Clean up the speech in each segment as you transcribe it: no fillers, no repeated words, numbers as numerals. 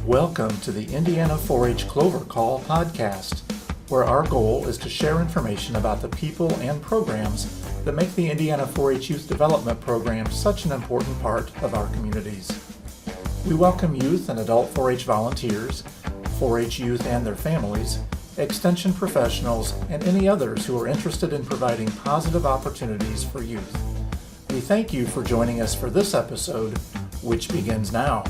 Welcome to the Indiana 4-H Clover Call podcast, where our goal is to share information about the people and programs that make the Indiana 4-H Youth Development Program such an important part of our communities. We welcome youth and adult 4-H volunteers, 4-H youth and their families, extension professionals, and any others who are interested in providing positive opportunities for youth. We thank you for joining us for this episode, which begins now.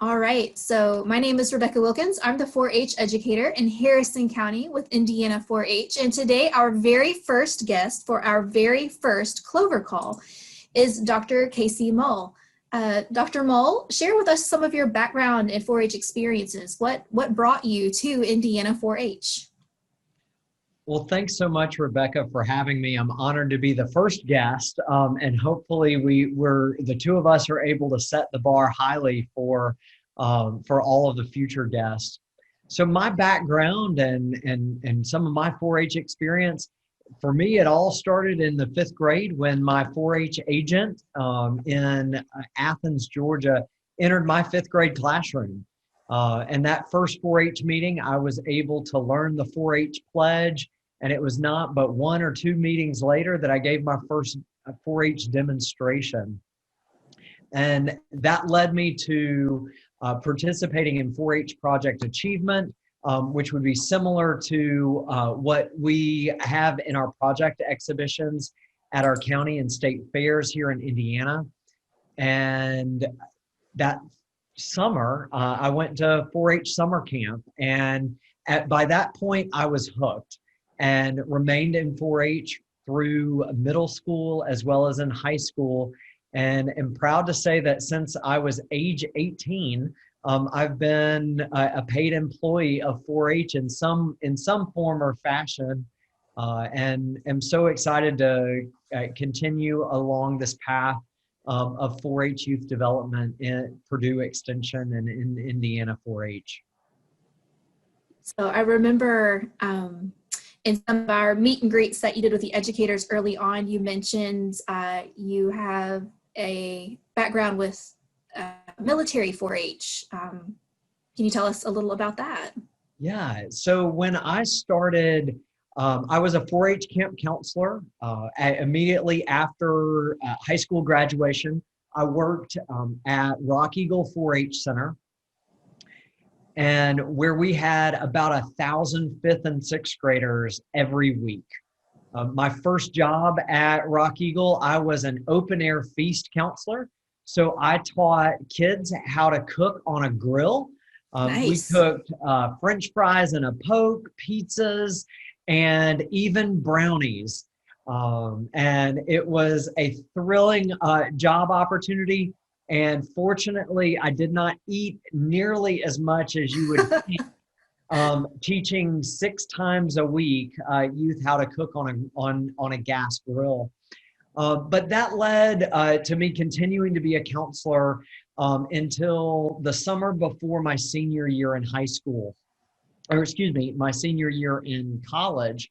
All right, so my name is Rebecca Wilkins. I'm the 4-H educator in Harrison County with Indiana 4-H. And today our very first guest for our very first Clover Call is Dr. Casey Mull. Dr. Mull, share with us some of your background in 4-H experiences. What brought you to Indiana 4-H? Well, thanks so much, Rebecca, for having me. I'm honored to be the first guest, and hopefully the two of us are able to set the bar highly for all of the future guests. So my background and some of my 4-H experience, for me, it all started in the 5th grade when my 4-H agent in Athens, Georgia, entered my 5th grade classroom. And that first 4-H meeting, I was able to learn the 4-H pledge. And it was not but 1 or 2 meetings later that I gave my first 4-H demonstration. And that led me to participating in 4-H Project Achievement, which would be similar to what we have in our project exhibitions at our county and state fairs here in Indiana. And that summer, I went to 4-H summer camp. And by that point, I was hooked and remained in 4-H through middle school as well as in high school. And am proud to say that since I was age 18, I've been a paid employee of 4-H in some form or fashion, and am so excited to continue along this path of 4-H youth development in Purdue Extension and in Indiana 4-H. So I remember in some of our meet and greets that you did with the educators early on, you mentioned you have a background with military 4-H. Can you tell us a little about that? Yeah, so when I started, I was a 4-H camp counselor. Immediately after high school graduation, I worked at Rock Eagle 4-H Center, and where we had about 1,000 5th and 6th graders every week. My first job at Rock Eagle, I was an open air feast counselor. So I taught kids how to cook on a grill. Nice. We cooked French fries in a poke, pizzas, and even brownies. And it was a thrilling job opportunity. And fortunately, I did not eat nearly as much as you would think. Teaching 6 times a week youth how to cook on a gas grill. But that led to me continuing to be a counselor until the summer before my senior year in high school, or excuse me, my senior year in college.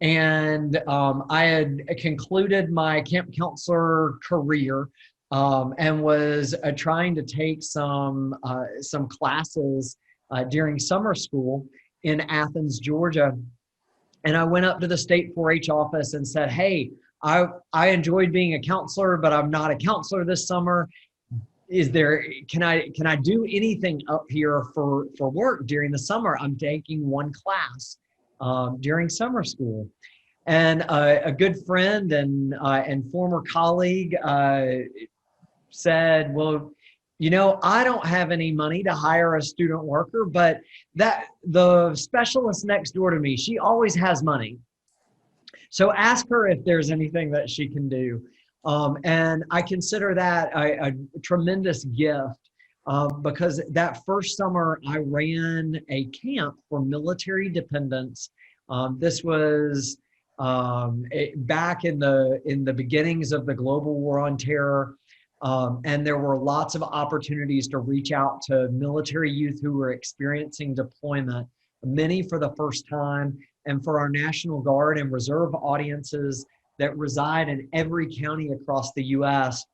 And I had concluded my camp counselor career and was trying to take some classes during summer school in Athens, Georgia. And I went up to the state 4-H office and said, hey, I enjoyed being a counselor, but I'm not a counselor this summer. Can I do anything up here for work during the summer? I'm taking 1 class during summer school. And a good friend and former colleague said, well, you know, I don't have any money to hire a student worker, but the specialist next door to me, she always has money. So ask her if there's anything that she can do. And I consider that a tremendous gift because that first summer I ran a camp for military dependents. This was back in the beginnings of the global war on terror. And there were lots of opportunities to reach out to military youth who were experiencing deployment, many for the first time, and for our National Guard and Reserve audiences that reside in every county across the U.S.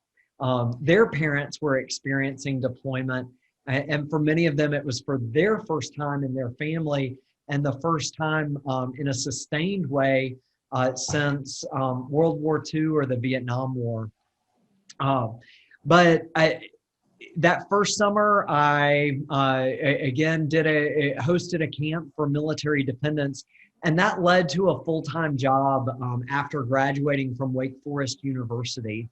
Their parents were experiencing deployment, and for many of them, it was for their first time in their family and the first time in a sustained way since World War II or the Vietnam War. But that first summer, I again hosted a camp for military dependents, and that led to a full-time job after graduating from Wake Forest University.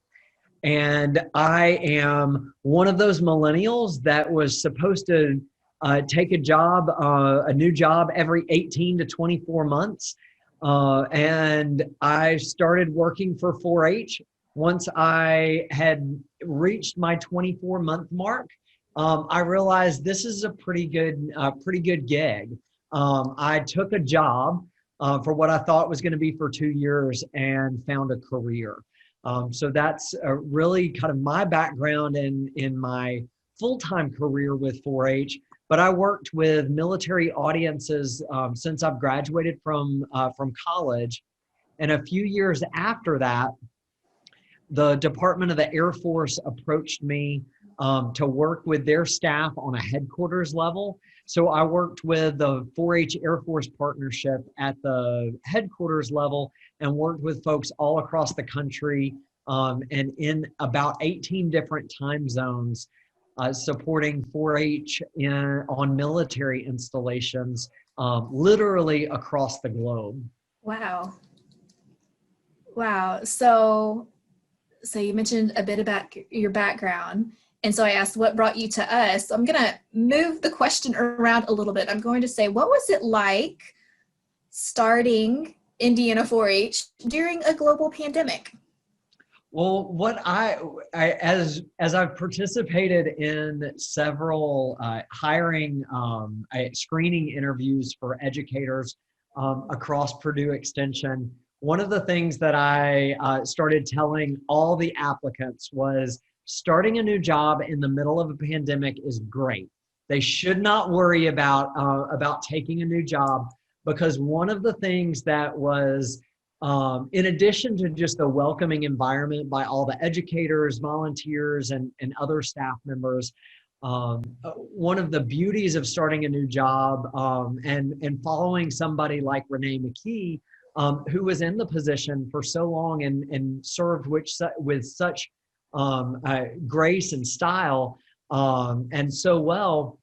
And I am one of those millennials that was supposed to take a new job every 18 to 24 months. And I started working for 4-H once I had reached my 24-month mark. I realized this is a pretty good gig. I took a job for what I thought was going to be for 2 years and found a career. So that's really kind of my background in my full-time career with 4-H. But I worked with military audiences since I've graduated from college. And a few years after that, the Department of the Air Force approached me to work with their staff on a headquarters level. So I worked with the 4-H Air Force partnership at the headquarters level and worked with folks all across the country and in about 18 different time zones, supporting 4-H on military installations, literally across the globe. Wow. Wow. So you mentioned a bit about your background. And so I asked, what brought you to us? I'm going to move the question around a little bit. I'm going to say, what was it like starting Indiana 4-H during a global pandemic? Well, as I've participated in several hiring screening interviews for educators across Purdue Extension, one of the things that I started telling all the applicants was starting a new job in the middle of a pandemic is great. They should not worry about taking a new job, because one of the things that was, in addition to just the welcoming environment by all the educators, volunteers, and other staff members, one of the beauties of starting a new job and following somebody like Renee McKee, who was in the position for so long and served with such grace and style and so well.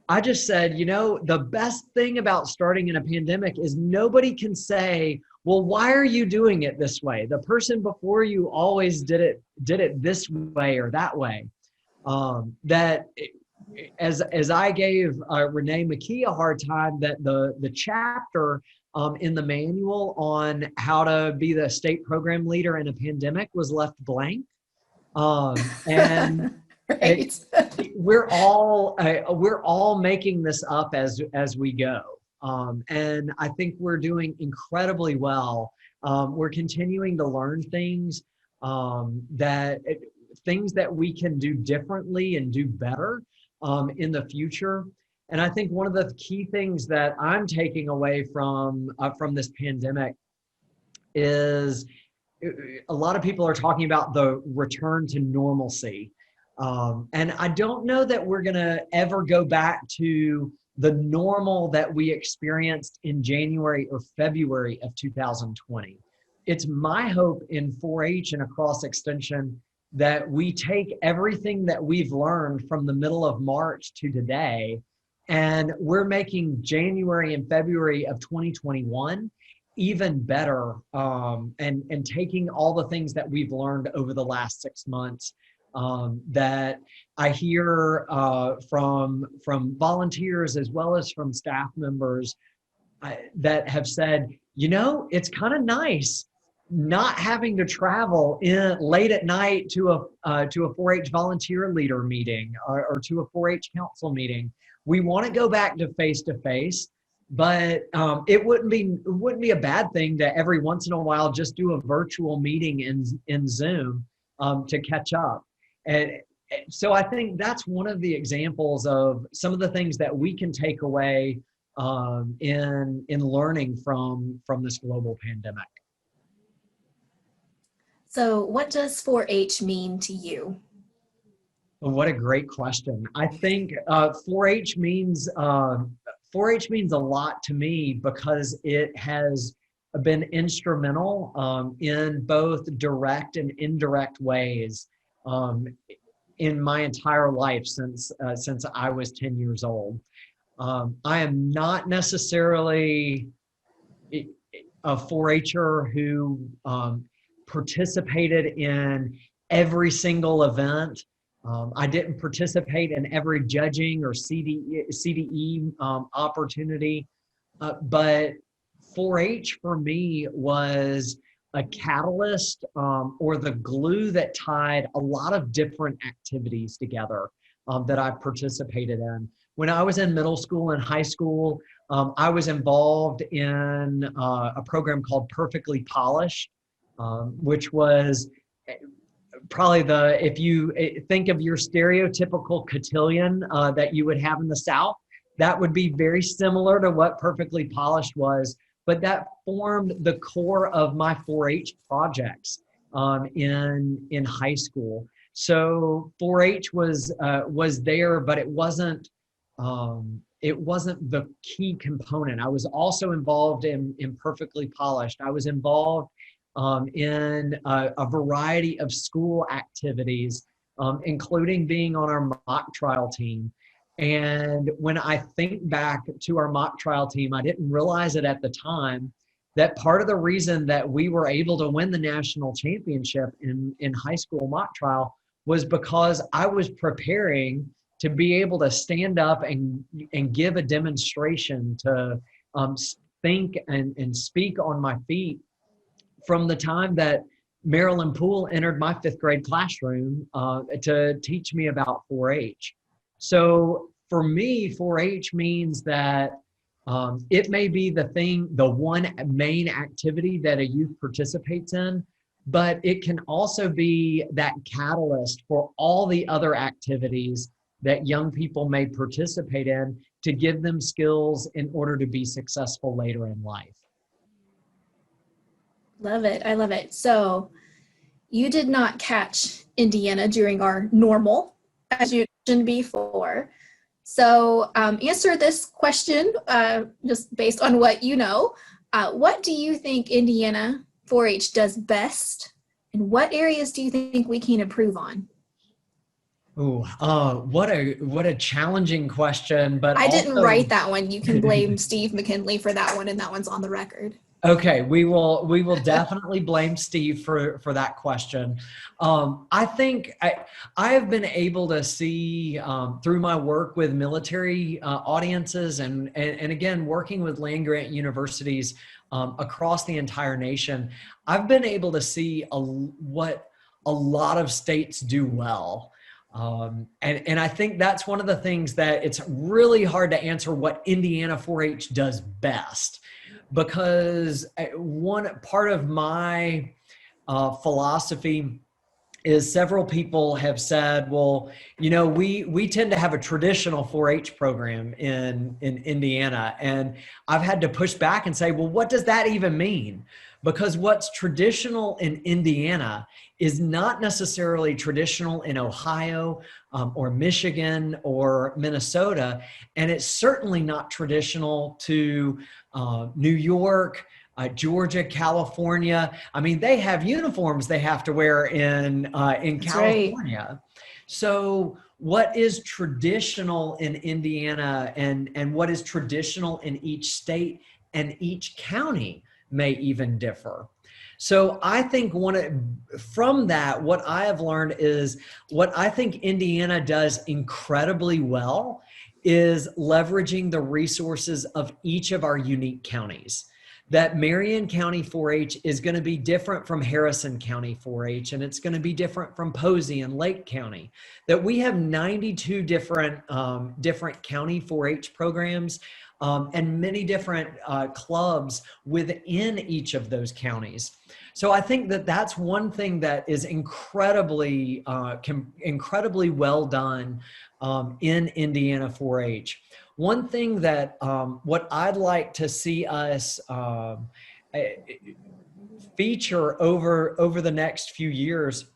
I just said, the best thing about starting in a pandemic is nobody can say, well, why are you doing it this way? The person before you always did it this way or that way. As I gave Renee McKee a hard time, that the chapter in the manual on how to be the state program leader in a pandemic was left blank. And Right. we're all making this up as we go. And I think we're doing incredibly well. We're continuing to learn things things that we can do differently and do better in the future. And I think one of the key things that I'm taking away from this pandemic is a lot of people are talking about the return to normalcy. And I don't know that we're going to ever go back to the normal that we experienced in January or February of 2020. It's my hope in 4-H and across Extension that we take everything that we've learned from the middle of March to today, and we're making January and February of 2021 even better, and taking all the things that we've learned over the last 6 months that I hear from volunteers as well as from staff members that have said, it's kind of nice not having to travel late at night to a 4-H volunteer leader meeting or to a 4-H council meeting. We want to go back to face-to-face, but it wouldn't be a bad thing to every once in a while just do a virtual meeting in Zoom to catch up. And so I think that's one of the examples of some of the things that we can take away in learning from this global pandemic. So what does 4-H mean to you? Well, what a great question. I think 4-H means 4-H means a lot to me because it has been instrumental in both direct and indirect ways um, in my entire life since I was 10 years old. I am not necessarily a 4-H'er who participated in every single event. I didn't participate in every judging or CDE opportunity, but 4-H for me was a catalyst or the glue that tied a lot of different activities together that I participated in. When I was in middle school and high school, I was involved in a program called Perfectly Polished, which was probably if you think of your stereotypical cotillion that you would have in the South, that would be very similar to what Perfectly Polished was, but that formed the core of my 4-H projects in high school. So 4-H was there, but it wasn't the key component. I was also involved in Perfectly Polished. I was involved in a variety of school activities, including being on our mock trial team. And when I think back to our mock trial team, I didn't realize it at the time that part of the reason that we were able to win the national championship in high school mock trial was because I was preparing to be able to stand up and give a demonstration to think and speak on my feet from the time that Marilyn Poole entered my 5th grade classroom to teach me about 4-H. So for me, 4-H means that it may be the one main activity that a youth participates in, but it can also be that catalyst for all the other activities that young people may participate in to give them skills in order to be successful later in life. Love it. I love it. So you did not catch Indiana during our normal, as you mentioned before. So answer this question just based on what you know. What do you think Indiana 4-H does best? And what areas do you think we can improve on? Oh, what a challenging question, but I didn't also write that one. You can blame Steve McKinley for that one, and that one's on the record. okay, we will definitely blame Steve for that question. I think I have been able to see through my work with military audiences and again working with land grant universities across the entire nation, I've been able to see what a lot of states do well. And I think that's one of the things that it's really hard to answer what Indiana 4-H does best, because one part of my philosophy is several people have said, well, you know, we tend to have a traditional 4-H program in Indiana. And I've had to push back and say, well, what does that even mean? Because what's traditional in Indiana is not necessarily traditional in Ohio or Michigan or Minnesota. And it's certainly not traditional to New York, Georgia, California. I mean, they have uniforms they have to wear in California. Right. So what is traditional in Indiana and what is traditional in each state and each county may even differ. So I think from that, what I have learned is what I think Indiana does incredibly well is leveraging the resources of each of our unique counties. That Marion County 4-H is going to be different from Harrison County 4-H, and it's going to be different from Posey and Lake County. That we have 92 different county 4-H programs and many different clubs within each of those counties. So I think that that's one thing that is incredibly well done in Indiana 4-H. One thing that what I'd like to see us feature over the next few years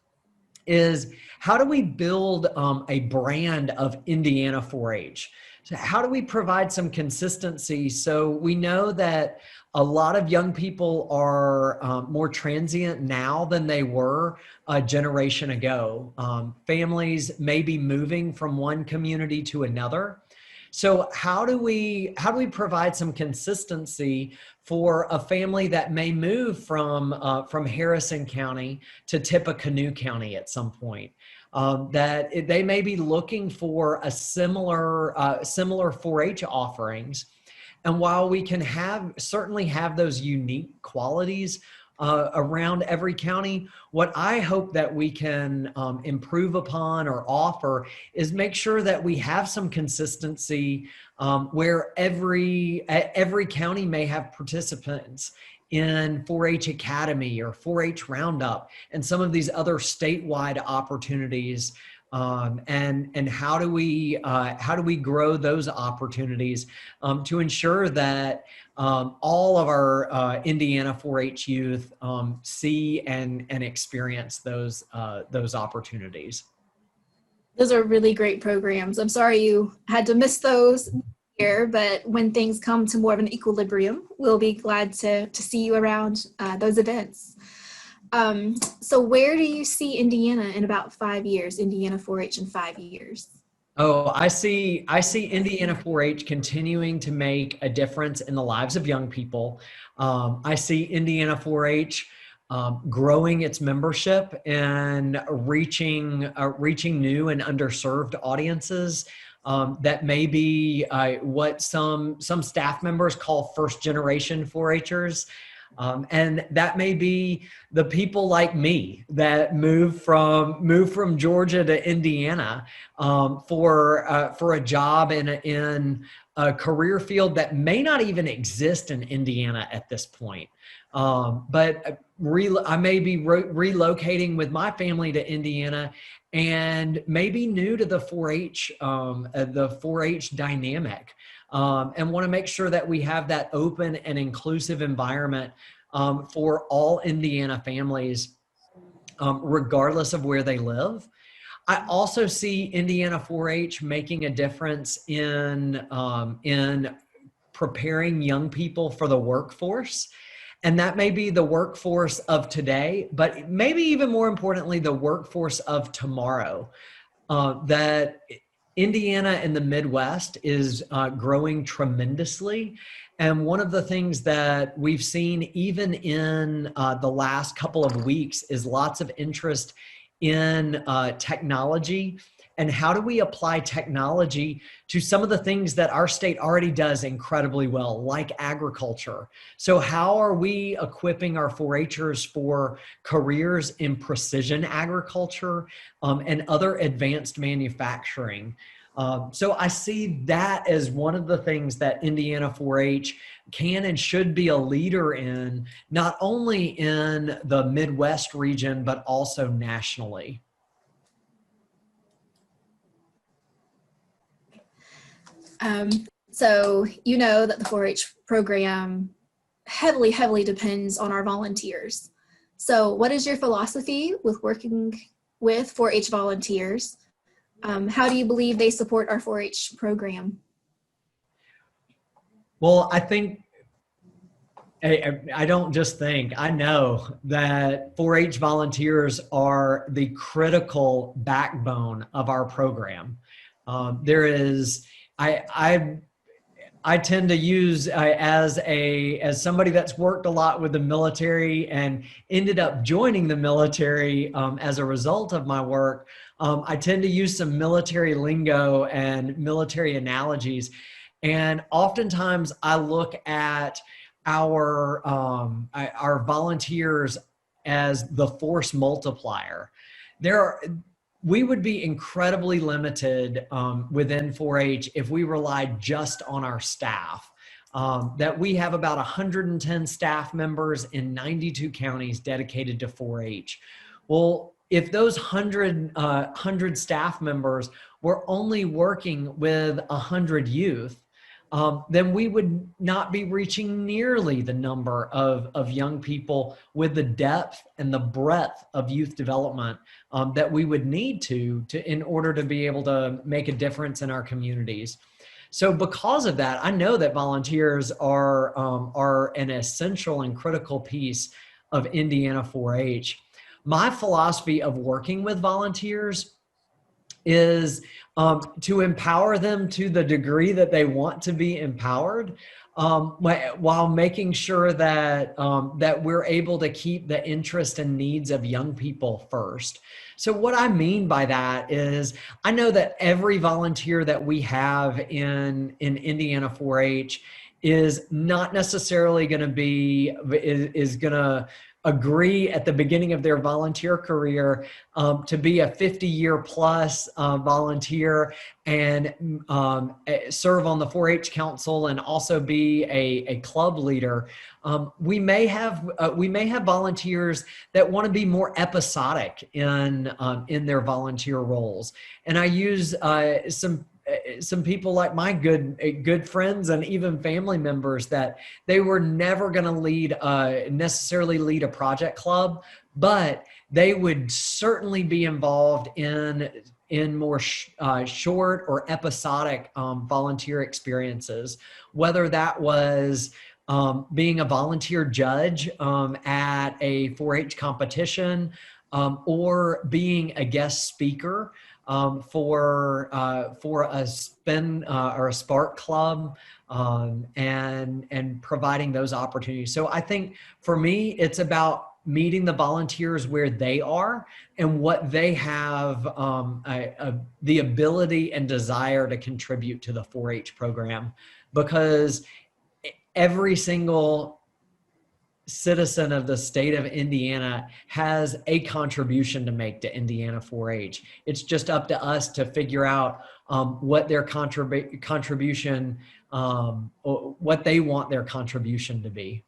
is how do we build a brand of Indiana 4-H? So how do we provide some consistency? So we know that a lot of young people are more transient now than they were a generation ago. Families may be moving from one community to another. So how do we provide some consistency for a family that may move from Harrison County to Tippecanoe County at some point? They may be looking for a similar 4-H offerings, and while we can certainly have those unique qualities around every county, what I hope that we can improve upon or offer is make sure that we have some consistency where every county may have participants in 4-H Academy or 4-H Roundup and some of these other statewide opportunities. And how do we grow those opportunities to ensure that all of our Indiana 4-H youth see and experience those opportunities? Those are really great programs. I'm sorry you had to miss those here, but when things come to more of an equilibrium, we'll be glad to see you around those events. So where do you see Indiana in about 5 years, Indiana 4-H in 5 years? Oh, I see Indiana 4-H continuing to make a difference in the lives of young people. I see Indiana 4-H growing its membership and reaching new and underserved audiences that may be what some staff members call first generation 4-Hers. And that may be the people like me that move from Georgia to Indiana for a job in a career field that may not even exist in Indiana at this point. But I may be relocating with my family to Indiana and maybe new to the 4-H dynamic. And want to make sure that we have that open and inclusive environment for all Indiana families, regardless of where they live. I also see Indiana 4-H making a difference in preparing young people for the workforce. And that may be the workforce of today, but maybe even more importantly, the workforce of tomorrow. That Indiana in the Midwest is growing tremendously. And one of the things that we've seen even in the last couple of weeks is lots of interest in technology. And how do we apply technology to some of the things that our state already does incredibly well, like agriculture? So how are we equipping our 4-Hers for careers in precision agriculture and other advanced manufacturing? So I see that as one of the things that Indiana 4-H can and should be a leader in, not only in the Midwest region, but also nationally. So you know that the 4-H program heavily depends on our volunteers. So what is your philosophy with working with 4-H volunteers? How do you believe they support our 4-H program? Well, I think, I don't just think, I know that 4-H volunteers are the critical backbone of our program. I tend to use as somebody that's worked a lot with the military and ended up joining the military as a result of my work. I tend to use some military lingo and military analogies, and oftentimes I look at our volunteers as the force multiplier. We would be incredibly limited within 4-H if we relied just on our staff. That we have about 110 staff members in 92 counties dedicated to 4-H. Well, if those 100 staff members were only working with 100 youth, then we would not be reaching nearly the number of young people with the depth and the breadth of youth development that we would need to in order to be able to make a difference in our communities. So because of that, I know that volunteers are an essential and critical piece of Indiana 4-H. My philosophy of working with volunteers is to empower them to the degree that they want to be empowered, while making sure that that we're able to keep the interest and needs of young people first. So what I mean by that is, I know that every volunteer that we have in Indiana 4-H is not necessarily going to be is going to agree at the beginning of their volunteer career to be a 50-year plus volunteer and serve on the 4-H council and also be a club leader. We may have volunteers that want to be more episodic in their volunteer roles, and I use some people like my good friends and even family members that they were never going to necessarily lead a project club, but they would certainly be involved in more short or episodic volunteer experiences, whether that was being a volunteer judge at a 4-H competition, or being a guest speaker for a spin or a spark club, and providing those opportunities. So I think for me, it's about meeting the volunteers where they are and what they have the ability and desire to contribute to the 4-H program, because every single citizen of the state of Indiana has a contribution to make to Indiana 4-H. It's just up to us to figure out what their contribution, what they want their contribution to be.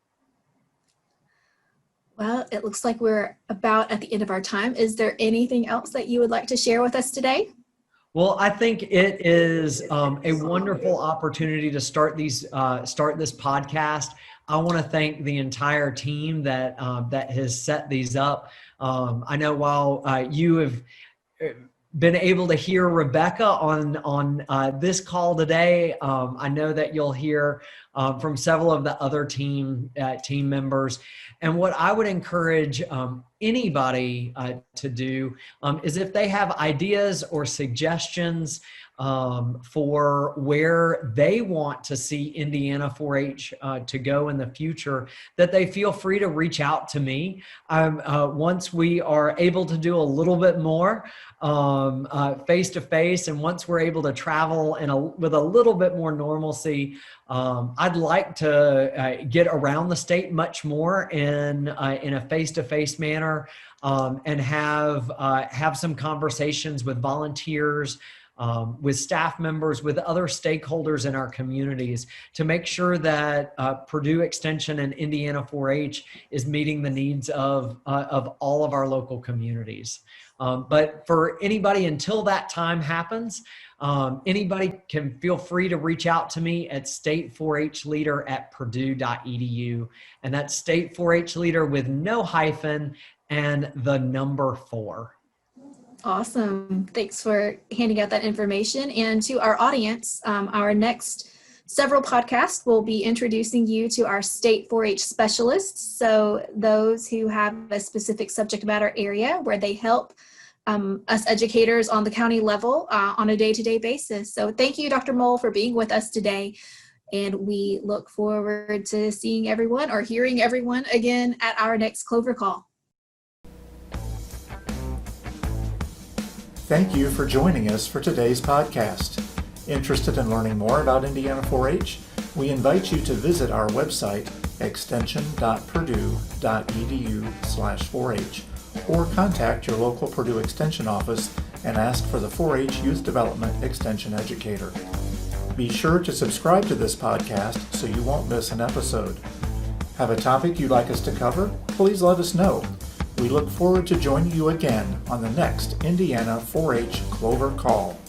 Well, it looks like we're about at the end of our time. Is there anything else that you would like to share with us today? Well, I think it is a wonderful opportunity to start this podcast. I want to thank the entire team that has set these up. I know while you have been able to hear Rebecca on this call today, I know that you'll hear from several of the other team members. And what I would encourage anybody to do is, if they have ideas or suggestions for where they want to see Indiana 4-H to go in the future, that they feel free to reach out to me. Once we are able to do a little bit more face-to-face, and once we're able to travel with a little bit more normalcy, I'd like to get around the state much more in a face-to-face manner, and have some conversations with volunteers, with staff members, with other stakeholders in our communities, to make sure that Purdue Extension and Indiana 4-H is meeting the needs of all of our local communities. But for anybody, until that time happens, anybody can feel free to reach out to me at state4hleader@purdue.edu. And that's state 4-H leader with no hyphen and the number 4. Awesome. Thanks for handing out that information. And to our audience, our next several podcasts will be introducing you to our state 4-H specialists. So those who have a specific subject matter area where they help us educators on the county level on a day-to-day basis. So thank you, Dr. Mull, for being with us today. And we look forward to seeing everyone or hearing everyone again at our next Clover call. Thank you for joining us for today's podcast. Interested in learning more about Indiana 4-H? We invite you to visit our website, extension.purdue.edu/4H, or contact your local Purdue Extension office and ask for the 4-H Youth Development Extension Educator. Be sure to subscribe to this podcast so you won't miss an episode. Have a topic you'd like us to cover? Please let us know. We look forward to joining you again on the next Indiana 4-H Clover Call.